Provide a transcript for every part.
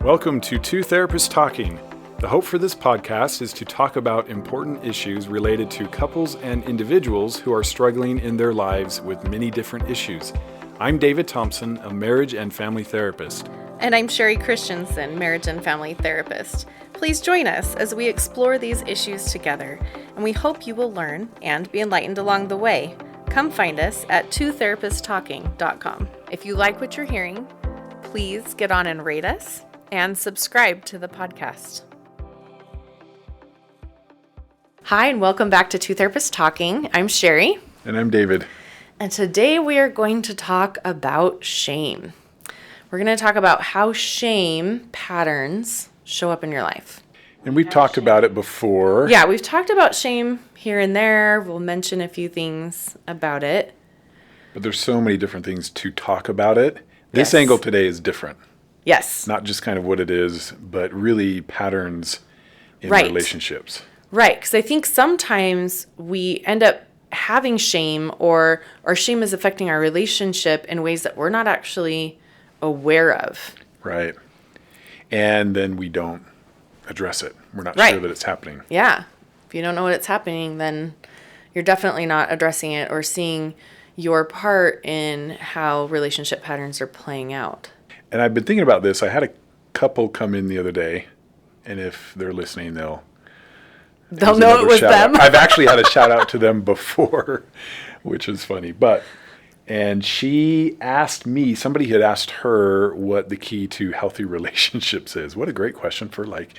Welcome to Two Therapists Talking. The hope for this podcast is to talk about important issues related to couples and individuals who are struggling in their lives with many different issues. I'm David Thompson, a marriage and family therapist. And I'm Sherie Christensen, marriage and family therapist. Please join us as we explore these issues together, and we hope you will learn and be enlightened along the way. Come find us at twotherapisttalking.com. If you like what you're hearing, please get on and rate us and subscribe to the podcast. Hi, and welcome back to Two Therapists Talking. I'm Sherie. And I'm David. And today we are going to talk about shame. We're going to talk about how shame patterns show up in your life. And we've talked about it before. Yeah, we've talked about shame here and there. We'll mention a few things about it. But there's so many different things to talk about it. This Yes. angle today is different. Yes. Not just kind of what it is, but really patterns in Right. relationships. Right, because I think sometimes we end up having shame or shame is affecting our relationship in ways that we're not actually aware of. Right. And then we don't address it. We're not Right. sure that it's happening. Yeah. If you don't know what's happening, then you're definitely not addressing it or seeing your part in how relationship patterns are playing out. And I've been thinking about this. I had a couple come in the other day, and if they're listening, they'll They'll there's know another it was shout them. out. I've actually had a shout out to them before, which is funny. And she asked me, somebody had asked her what the key to healthy relationships is. What a great question for like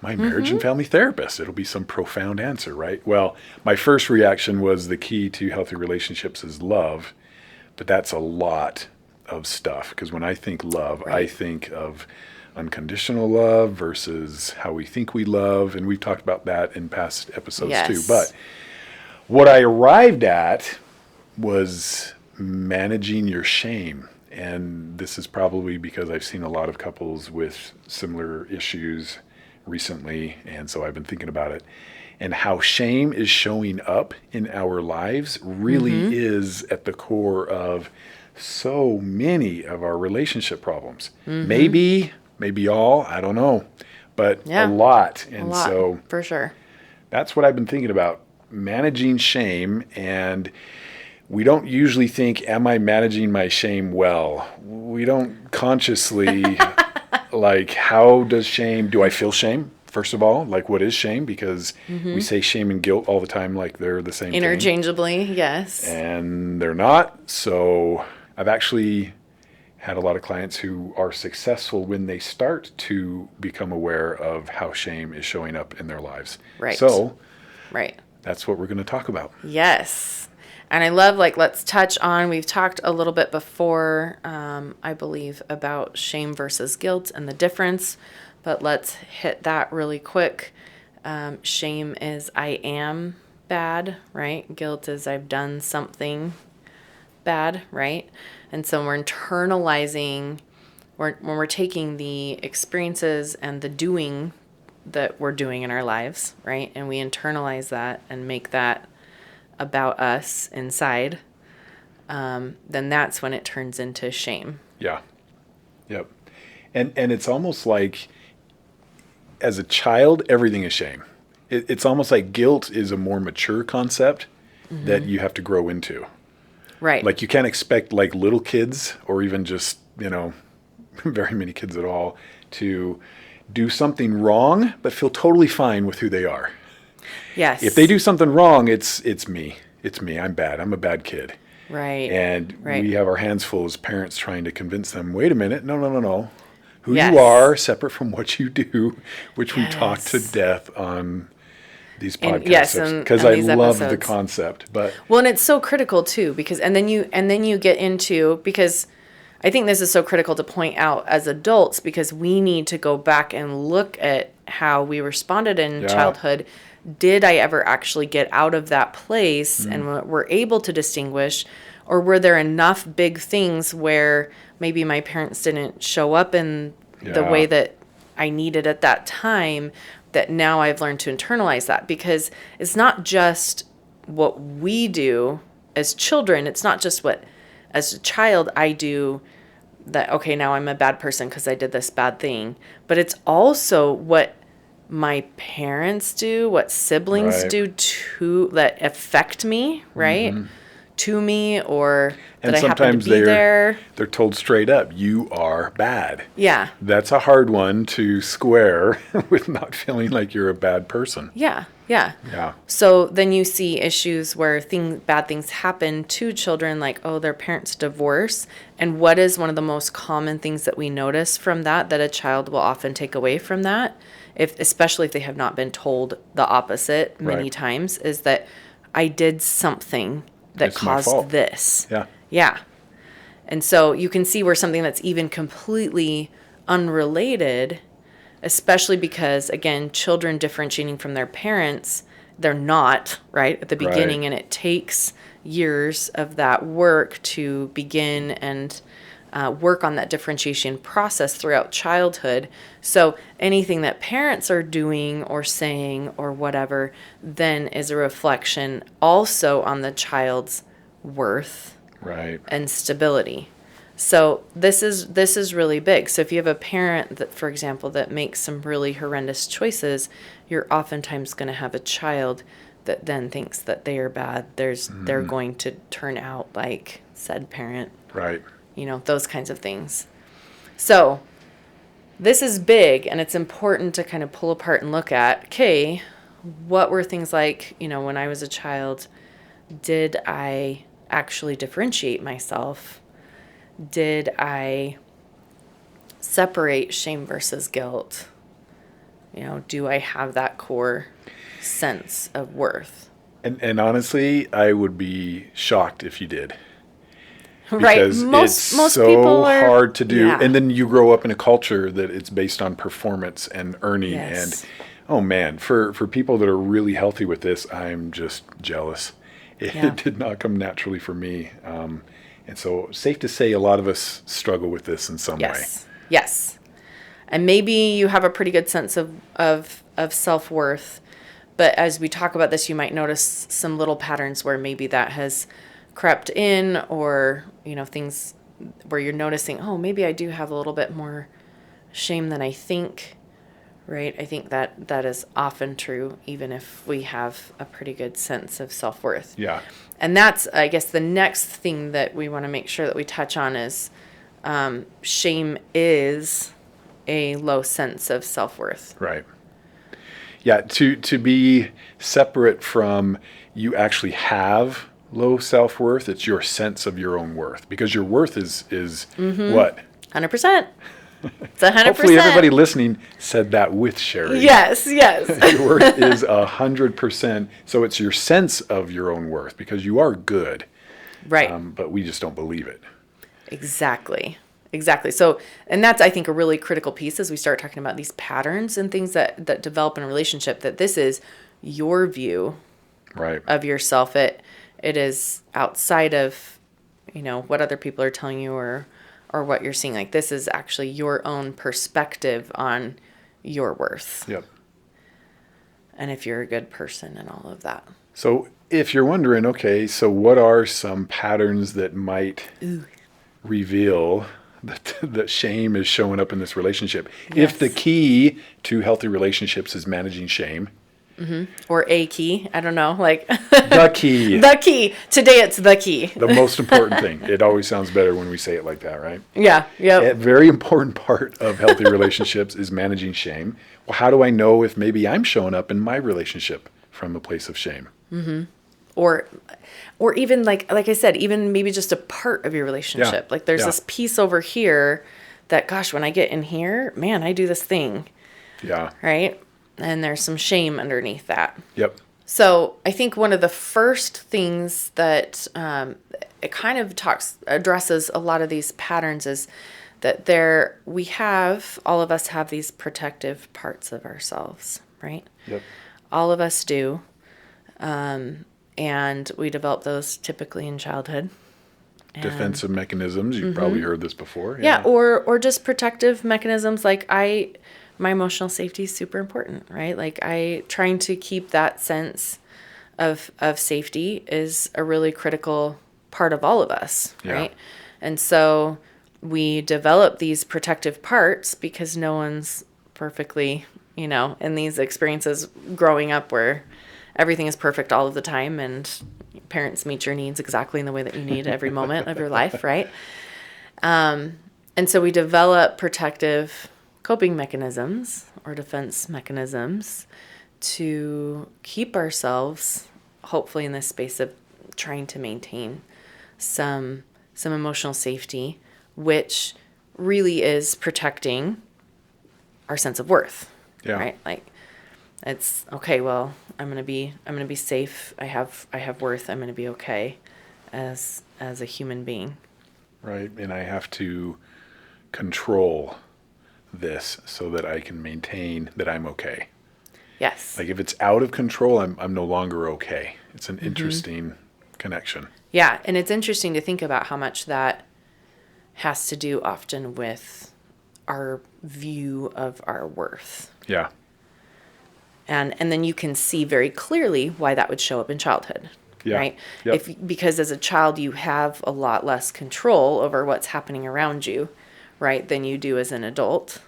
my marriage and family therapist. It'll be some profound answer, right? Well, my first reaction was the key to healthy relationships is love, but that's a lot of stuff. Because when I think love, I Right. think of unconditional love versus how we think we love. And we've talked about that in past episodes too. Yes. But what I arrived at was managing your shame. And this is probably because I've seen a lot of couples with similar issues recently. And so I've been thinking about it. And how shame is showing up in our lives really is at the core of so many of our relationship problems. Maybe all, I don't know, but Yeah. a lot. And A lot, so for sure. that's what I've been thinking about, managing shame. And we don't usually think, am I managing my shame well? We don't consciously, like, how does shame, do I feel shame? First of all, like, what is shame? Because we say shame and guilt all the time like they're the same thing. Interchangeably, yes. And they're not. So I've actually had a lot of clients who are successful when they start to become aware of how shame is showing up in their lives. Right. So Right. that's what we're going to talk about. Yes. And I love, let's touch on, we've talked a little bit before, I believe, about shame versus guilt and the difference, but let's hit that really quick. Shame is I am bad, right? Guilt is I've done something bad, right? And so we're internalizing, when we're taking the experiences and the doing that we're doing in our lives, right? And we internalize that and make that about us inside, then that's when it turns into shame. Yeah. Yep. And it's almost like as a child, everything is shame. It's almost like guilt is a more mature concept that you have to grow into. Right. Like you can't expect like little kids or even just, very many kids at all to do something wrong, but feel totally fine with who they are. Yes. If they do something wrong, it's me. It's me. I'm bad. I'm a bad kid. Right. And Right. we have our hands full as parents trying to convince them, wait a minute, no. Who Yes. you are, separate from what you do, which we talk to Yes. death on these And- podcasts. yes, and Because I these love the episodes. concept. But Well, and it's so critical too, because and then you get into, because I think this is so critical to point out as adults, because we need to go back and look at how we responded in Yeah. childhood. Did I ever actually get out of that place and we're able to distinguish, or were there enough big things where maybe my parents didn't show up in the Yeah. way that I needed at that time, that now I've learned to internalize that? Because it's not just what we do as children. It's not just what, as a child, I do that, okay, now I'm a bad person because I did this bad thing. But it's also what my parents do, what siblings Right. do that affect me, right? To me, or that And I happen to sometimes be there. they're told straight up, you are bad. Yeah. That's a hard one to square with not feeling like you're a bad person. Yeah. Yeah. Yeah. So then you see issues where bad things happen to children, like, oh, their parents divorce. And what is one of the most common things that we notice from that a child will often take away from that, especially if they have not been told the opposite many Right. times, is that I did something that It's my fault. caused this. Yeah. Yeah. And so you can see where something that's even completely unrelated, especially because, again, children differentiating from their parents, they're not, right, at the beginning. Right. And it takes years of that work to begin and work on that differentiation process throughout childhood. So anything that parents are doing or saying or whatever then is a reflection also on the child's worth Right. and stability. So this is really big. So if you have a parent that, for example, that makes some really horrendous choices, you're oftentimes going to have a child that then thinks that they are bad. They're going to turn out like said parent. Right. Those kinds of things. So this is big, and it's important to kind of pull apart and look at, okay, what were things like, when I was a child, did I actually differentiate myself? Did I separate shame versus guilt? Do I have that core sense of worth? And honestly, I would be shocked if you did. Right. Because Most so people are hard to do. Yeah. And then you grow up in a culture that it's based on performance and earning. Yes. And oh man, for people that are really healthy with this, I'm just jealous. It Yeah. did not come naturally for me. And so safe to say a lot of us struggle with this in some way. Yes. And maybe you have a pretty good sense of self-worth. But as we talk about this, you might notice some little patterns where maybe that has crept in, or, things where you're noticing, oh, maybe I do have a little bit more shame than I think, right? I think that is often true, even if we have a pretty good sense of self-worth. Yeah. And that's, I guess, the next thing that we want to make sure that we touch on is shame is a low sense of self-worth. Right. Yeah, to be separate from you actually have low self-worth, it's your sense of your own worth. Because your worth is what? 100%. It's 100%. Hopefully everybody listening said that with Sherie. Yes. Your worth is 100%. So it's your sense of your own worth because you are good. Right. But we just don't believe it. Exactly. So, and that's, I think, a really critical piece as we start talking about these patterns and things that develop in a relationship, that this is your view Right. of yourself. It is outside of, what other people are telling you or what you're seeing. Like, this is actually your own perspective on your worth. Yep. And if you're a good person and all of that. So if you're wondering, okay, so what are some patterns that might reveal that shame is showing up in this relationship? Yes. If the key to healthy relationships is managing shame. Or a key. I don't know. Like The key. the key. Today it's the key. The most important thing. It always sounds better when we say it like that, right? Yeah. Yep. A very important part of healthy relationships is managing shame. Well, how do I know if maybe I'm showing up in my relationship from a place of shame? Or even like I said, even maybe just a part of your relationship. Yeah. Like there's Yeah. this piece over here that, gosh, when I get in here, man, I do this thing, Yeah. right? And there's some shame underneath that. Yep. So I think one of the first things that it kind of addresses a lot of these patterns is that all of us have these protective parts of ourselves, right? Yep. All of us do. And we develop those typically in childhood. Defensive mechanisms. You've probably heard this before. Yeah, or just protective mechanisms. Like my emotional safety is super important, right? Like trying to keep that sense of safety is a really critical part of all of us, Yeah. right? And so we develop these protective parts because no one's perfectly, in these experiences growing up where everything is perfect all of the time and parents meet your needs exactly in the way that you need every moment of your life, right? And so we develop protective coping mechanisms or defense mechanisms to keep ourselves, hopefully, in this space of trying to maintain some emotional safety, which really is protecting our sense of worth. Yeah. Right? Like, it's okay, well, I'm gonna be safe. I have worth. I'm gonna be okay as a human being. Right. And I have to control this so that I can maintain that I'm okay. Yes. Like if it's out of control, I'm no longer okay. It's an interesting connection. Yeah, and it's interesting to think about how much that has to do often with our view of our worth. Yeah. And then you can see very clearly why that would show up in childhood. Yeah. Right? Yep. Because as a child you have a lot less control over what's happening around you, right, than you do as an adult.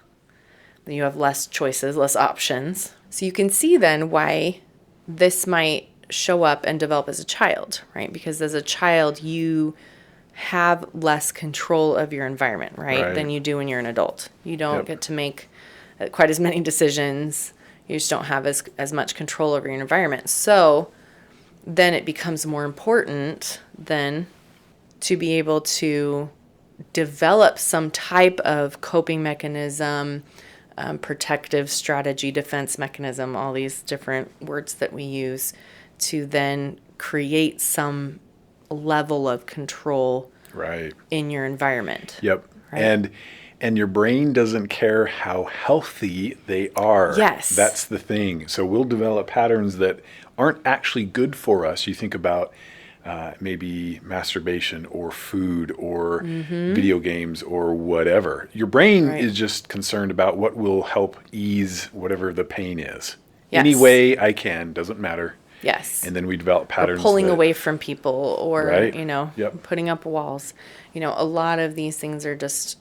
Then you have less choices, less options. So you can see then why this might show up and develop as a child, right? Because as a child you have less control of your environment, right, than you do when you're an adult. You don't get to make quite as many decisions. You just don't have as much control over your environment. So then it becomes more important then to be able to develop some type of coping mechanism, protective strategy, defense mechanism, all these different words that we use to then create some level of control in your environment. Yep. Right? And your brain doesn't care how healthy they are. Yes. That's the thing. So we'll develop patterns that aren't actually good for us. You think about maybe masturbation or food or video games or whatever. Your brain is just concerned about what will help ease whatever the pain is. Yes. Any way I can, doesn't matter. Yes. And then we develop patterns. Or pulling away from people or, Yep. putting up walls. A lot of these things are just,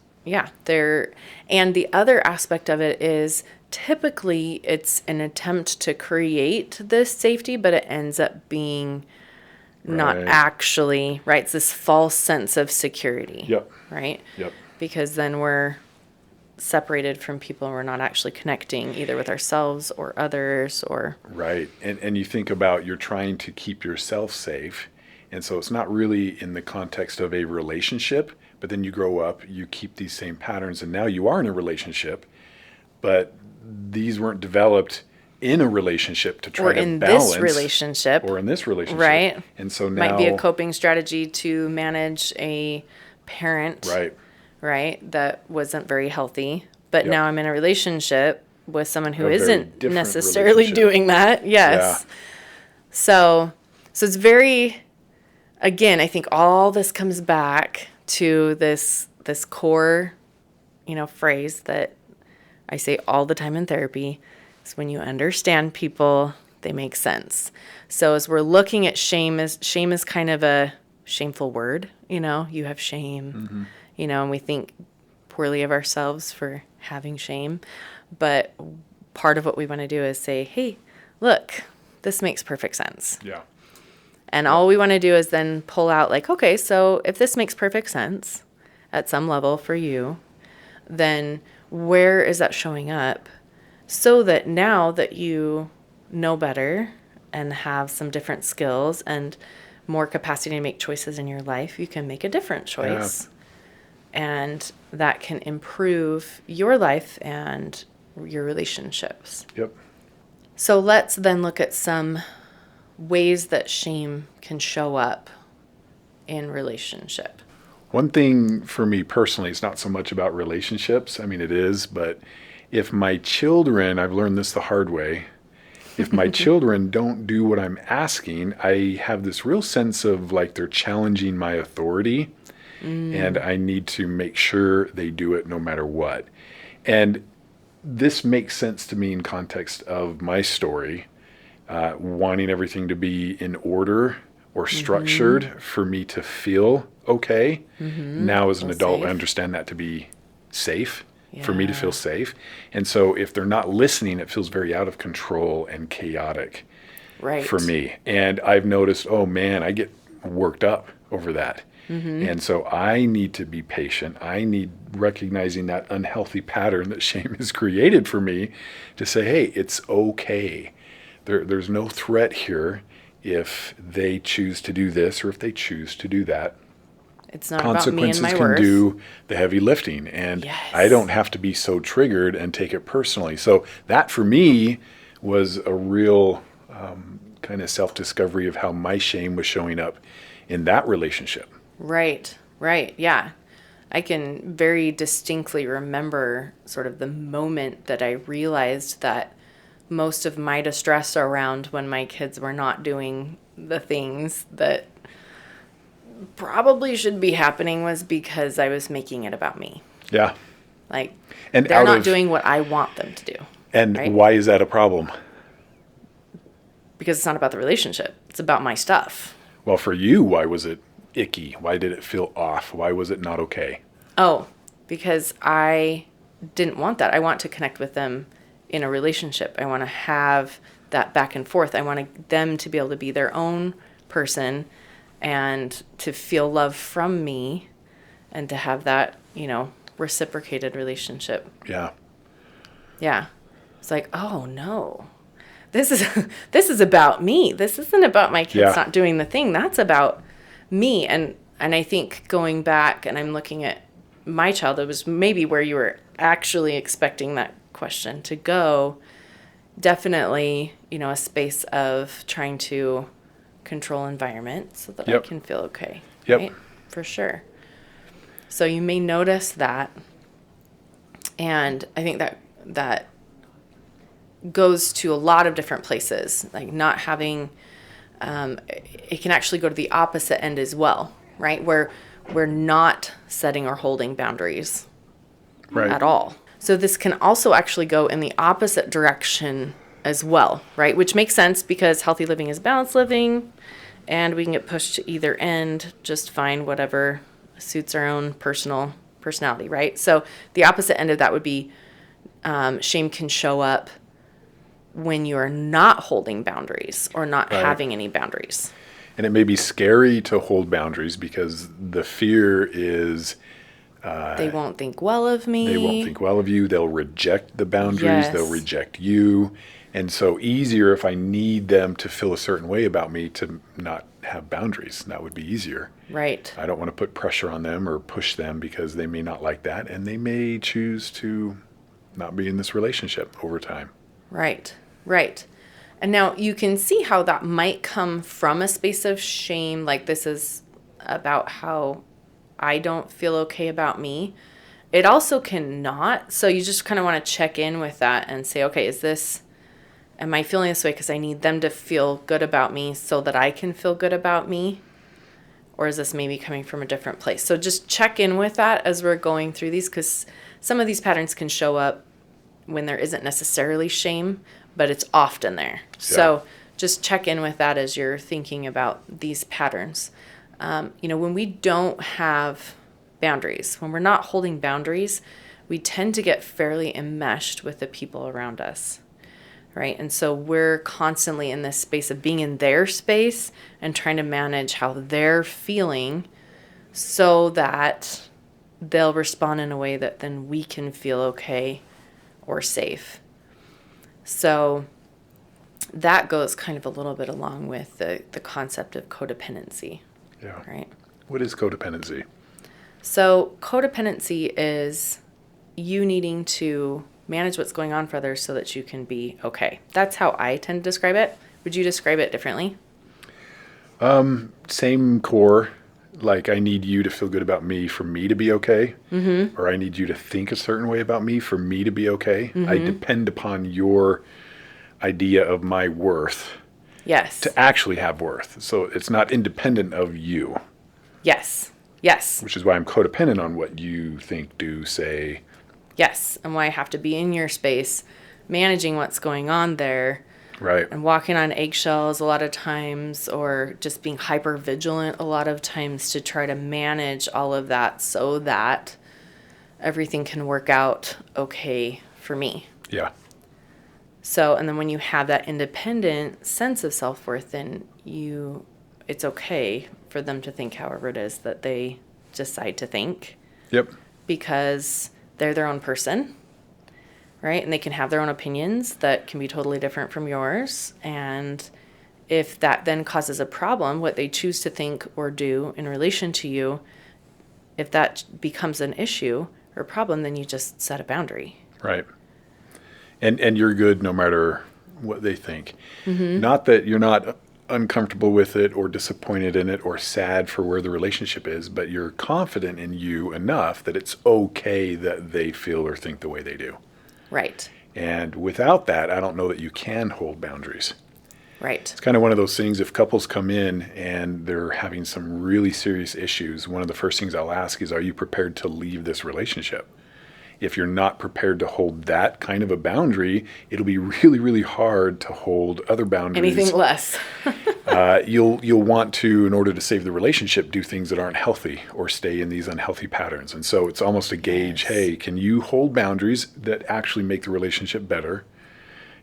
they're, and the other aspect of it is typically it's an attempt to create this safety, but it ends up being not actually, right? It's this false sense of security. Yep. Right? Yep. Because then we're separated from people and we're not actually connecting either with ourselves or others or... Right. And you think about you're trying to keep yourself safe. And so it's not really in the context of a relationship, but then you grow up, you keep these same patterns, and now you are in a relationship, but these weren't developed in a relationship to try to balance. Or in this relationship. Right. And so now... Might be a coping strategy to manage a parent. Right, that wasn't very healthy. But now I'm in a relationship with someone who isn't necessarily doing that. Yes. Yeah. So it's very, again, I think all this comes back to this core, phrase that I say all the time in therapy is when you understand people, they make sense. So as we're looking at shame is kind of a shameful word, you have shame. And we think poorly of ourselves for having shame. But part of what we want to do is say, hey, look, this makes perfect sense. Yeah. And all we want to do is then pull out like, okay, so if this makes perfect sense at some level for you, then where is that showing up? So that now that you know better and have some different skills and more capacity to make choices in your life, you can make a different choice. Yeah. And that can improve your life and your relationships. Yep. So let's then look at some ways that shame can show up in relationship. One thing for me personally, it's not so much about relationships. I mean, it is, but if my children, I've learned this the hard way, if my children don't do what I'm asking, I have this real sense of like they're challenging my authority. And I need to make sure they do it no matter what. And this makes sense to me in context of my story, wanting everything to be in order or structured for me to feel okay. Now as an Feel adult, I safe. understand that to be safe, for me to Yeah. feel safe. And so if they're not listening, it feels very out of control and chaotic Right. for me. And I've noticed, oh man, I get worked up over that. And so I need to be patient. I need recognizing that unhealthy pattern that shame has created for me to say, hey, it's okay. There's no threat here if they choose to do this or if they choose to do that. It's not about me and Consequences my can worth. do the heavy lifting, and Yes. I don't have to be so triggered and take it personally. So that for me was a real kind of self-discovery of how my shame was showing up in that relationship. Right. Right. Yeah. I can very distinctly remember sort of the moment that I realized that most of my distress around when my kids were not doing the things that probably should be happening was because I was making it about me. Yeah. Like, And they're out not of doing what I want them to do. and right? why is that a problem? Because it's not about the relationship. It's about my stuff. Well, for you, why was it icky? Why did it feel off? Why was it not okay? Oh, because I didn't want that. I want to connect with them in a relationship. I want to have that back and forth. I want them to be able to be their own person and to feel love from me and to have that, reciprocated relationship. Yeah. Yeah. It's like, oh no. This is about me. This isn't about my kids Yeah. not doing the thing. That's about me. And I think going back and I'm looking at my child, it was maybe where you were actually expecting that question to go. Definitely, a space of trying to control environment so that I Yep. can feel okay. Yep. Right? For sure. So you may notice that. And I think that goes to a lot of different places, like not having, it can actually go to the opposite end as well, right? Where we're not setting or holding boundaries Right. at all. So this can also actually go in the opposite direction as well, right? Which makes sense because healthy living is balanced living and we can get pushed to either end, just find whatever suits our own personality, right? So the opposite end of that would be shame can show up when you're not holding boundaries or not Right. having any boundaries. And it may be scary to hold boundaries because the fear is They won't think well of me. they won't think well of you. They'll reject the boundaries. Yes. They'll reject you. And so easier if I need them to feel a certain way about me to not have boundaries. That would be easier. Right. I don't want to put pressure on them or push them because they may not like that. And they may choose to not be in this relationship over time. Right. Right. And now you can see how that might come from a space of shame. Like this is about how I don't feel okay about me. It also cannot. So you just kind of want to check in with that and say, okay, am I feeling this way because I need them to feel good about me so that I can feel good about me? Or is this maybe coming from a different place? So just check in with that as we're going through these because some of these patterns can show up when there isn't necessarily shame, but it's often there. So just check in with that as you're thinking about these patterns. When we don't have boundaries, when we're not holding boundaries, we tend to get fairly enmeshed with the people around us, right? And so we're constantly in this space of being in their space and trying to manage how they're feeling so that they'll respond in a way that then we can feel okay or safe. So that goes kind of a little bit along with the concept of codependency, Yeah. right? What is codependency? So codependency is you needing to manage what's going on for others so that you can be okay. That's how I tend to describe it. Would you describe it differently? Same core. Like I need you to feel good about me for me to be okay. Mm-hmm. Or I need you to think a certain way about me for me to be okay. Mm-hmm. I depend upon your idea of my worth Yes. to actually have worth. So it's not independent of you. Yes. Yes. Which is why I'm codependent on what you think, do, say. Yes. And why I have to be in your space, managing what's going on there, Right. and walking on eggshells a lot of times, or just being hyper vigilant a lot of times to try to manage all of that so that everything can work out okay for me. Yeah. So, and then when you have that independent sense of self-worth, then it's okay for them to think however it is that they decide to think, Yep. because they're their own person, right? And they can have their own opinions that can be totally different from yours. And if that then causes a problem, what they choose to think or do in relation to you, if that becomes an issue or problem, then you just set a boundary. Right. And you're good no matter what they think. Not that you're not uncomfortable with it or disappointed in it or sad for where the relationship is, but you're confident in you enough that it's okay that they feel or think the way they do. Right. And without that, I don't know that you can hold boundaries. Right. It's kind of one of those things, if couples come in and they're having some really serious issues, one of the first things I'll ask is, are you prepared to leave this relationship? If you're not prepared to hold that kind of a boundary, it'll be really, really hard to hold other boundaries. Anything less. You'll want to, in order to save the relationship, do things that aren't healthy or stay in these unhealthy patterns. And so it's almost a gauge, Yes. hey, can you hold boundaries that actually make the relationship better?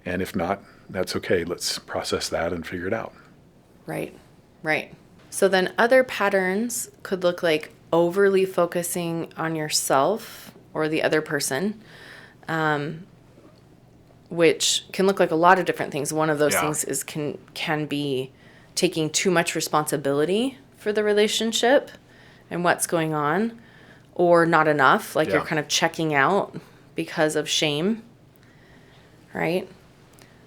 And if not, that's okay. Let's process that and figure it out. Right. Right. So then other patterns could look like overly focusing on yourself or the other person, which can look like a lot of different things. One of those things is can be taking too much responsibility for the relationship and what's going on, or not enough, like you're kind of checking out because of shame, right?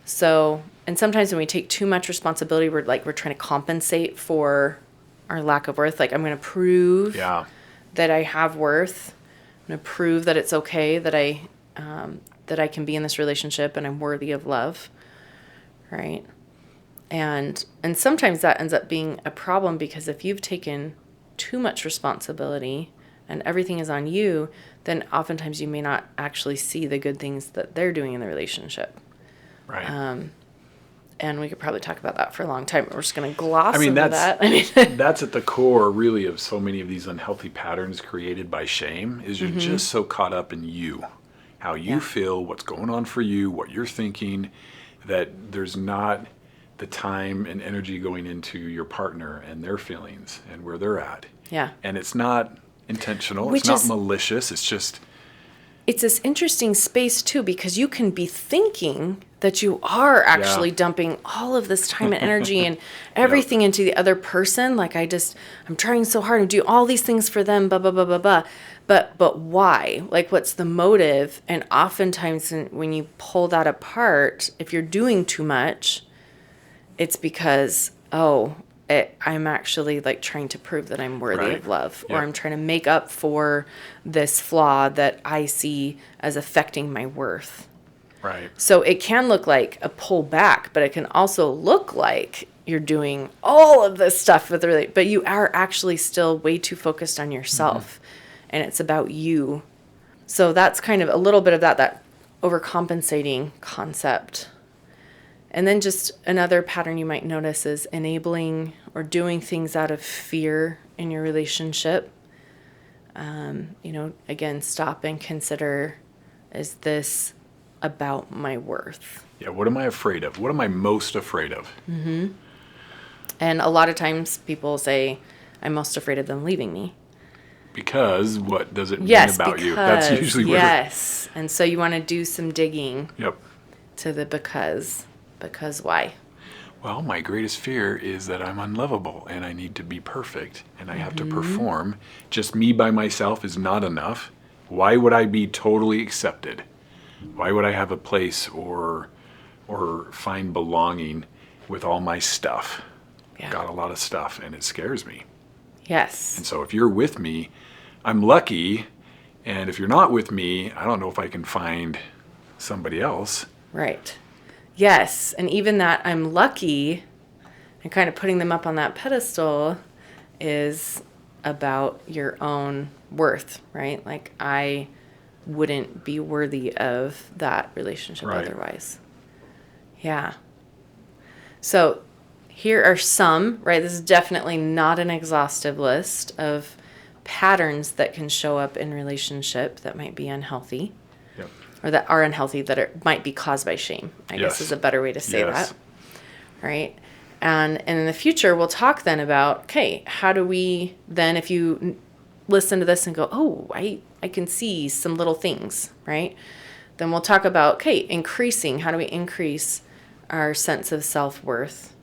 So, and sometimes when we take too much responsibility, we're trying to compensate for our lack of worth. Like, I'm going to prove that I have worth. I'm going to prove that it's okay that I can be in this relationship and I'm worthy of love, right? And sometimes that ends up being a problem, because if you've taken too much responsibility and everything is on you, then oftentimes you may not actually see the good things that they're doing in the relationship. Right. And we could probably talk about that for a long time. We're just going to gloss over that's, that. that's at the core, really, of so many of these unhealthy patterns created by shame, is you're just so caught up in you, how you feel, what's going on for you, what you're thinking, that there's not the time and energy going into your partner and their feelings and where they're at. Yeah. And it's not intentional. Which it's not is malicious. It's just... It's this interesting space, too, because you can be thinking that you are actually dumping all of this time and energy and everything into the other person. Like, I'm trying so hard to do all these things for them, blah, blah, blah, blah, blah. But why? Like, what's the motive? And oftentimes when you pull that apart, if you're doing too much, it's because, I'm actually like trying to prove that I'm worthy of love, or I'm trying to make up for this flaw that I see as affecting my worth. Right. So it can look like a pull back, but it can also look like you're doing all of this stuff but you are actually still way too focused on yourself, and it's about you. So that's kind of a little bit of that overcompensating concept. And then just another pattern you might notice is enabling or doing things out of fear in your relationship. Again, stop and consider, is this about my worth? Yeah, what am I afraid of? What am I most afraid of? Mm-hmm. And a lot of times people say, I'm most afraid of them leaving me. Because what does it mean about you? That's usually where... Yes. And so you want to do some digging to the because why? Well, my greatest fear is that I'm unlovable and I need to be perfect and I have to perform. Just me by myself is not enough. Why would I be totally accepted? Why would I have a place or find belonging with all my stuff? Yeah. Got a lot of stuff and it scares me. Yes. And so if you're with me, I'm lucky. And if you're not with me, I don't know if I can find somebody else. Right. Yes. And even that I'm lucky and kind of putting them up on that pedestal is about your own worth, right? Like, I wouldn't be worthy of that relationship otherwise. Yeah. So here are some, right? This is definitely not an exhaustive list of patterns that can show up in relationship that might be unhealthy. Yep. Or that are unhealthy that might be caused by shame, I guess is a better way to say Yes. that. Right? And in the future, we'll talk then about, okay, how do we then, if you listen to this and go, oh, I can see some little things, right? Then we'll talk about, okay, how do we increase our sense of self-worth?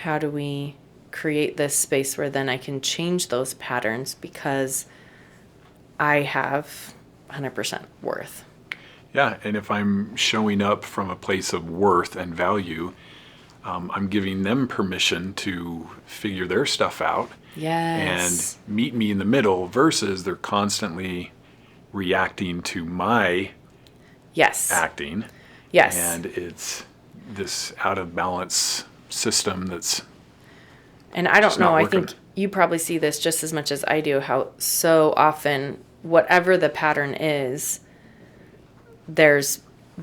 How do we create this space where then I can change those patterns because I have 100% worth? Yeah, and if I'm showing up from a place of worth and value, I'm giving them permission to figure their stuff out Yes. and meet me in the middle versus they're constantly reacting to my Yes. acting. Yes. And it's this out of balance system that's And I don't just know, not I working. think you probably see this just as much as I do, how so often, whatever the pattern is, there's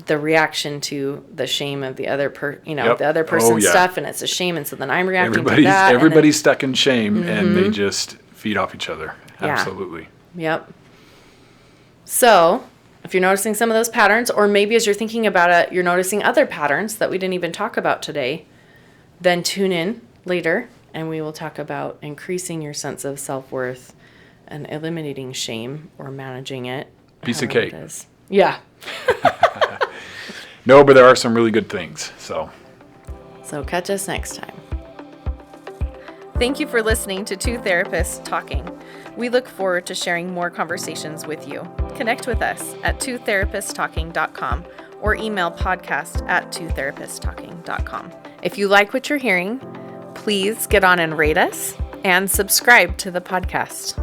the reaction to the shame of the other Yep. the other Oh, person's yeah. stuff, and it's a shame, and so then I'm reacting to everybody's that. and then- everybody's stuck in shame and they just feed off each other. Yeah. Absolutely. Yep. So, if you're noticing some of those patterns, or maybe as you're thinking about it, you're noticing other patterns that we didn't even talk about today, then tune in later and we will talk about increasing your sense of self-worth and eliminating shame or managing it. Piece of however cake. it is. Yeah. No, but there are some really good things. So So catch us next time. Thank you for listening to Two Therapists Talking. We look forward to sharing more conversations with you. Connect with us at twotherapisttalking.com or email podcast@twotherapisttalking.com. If you like what you're hearing, please get on and rate us and subscribe to the podcast.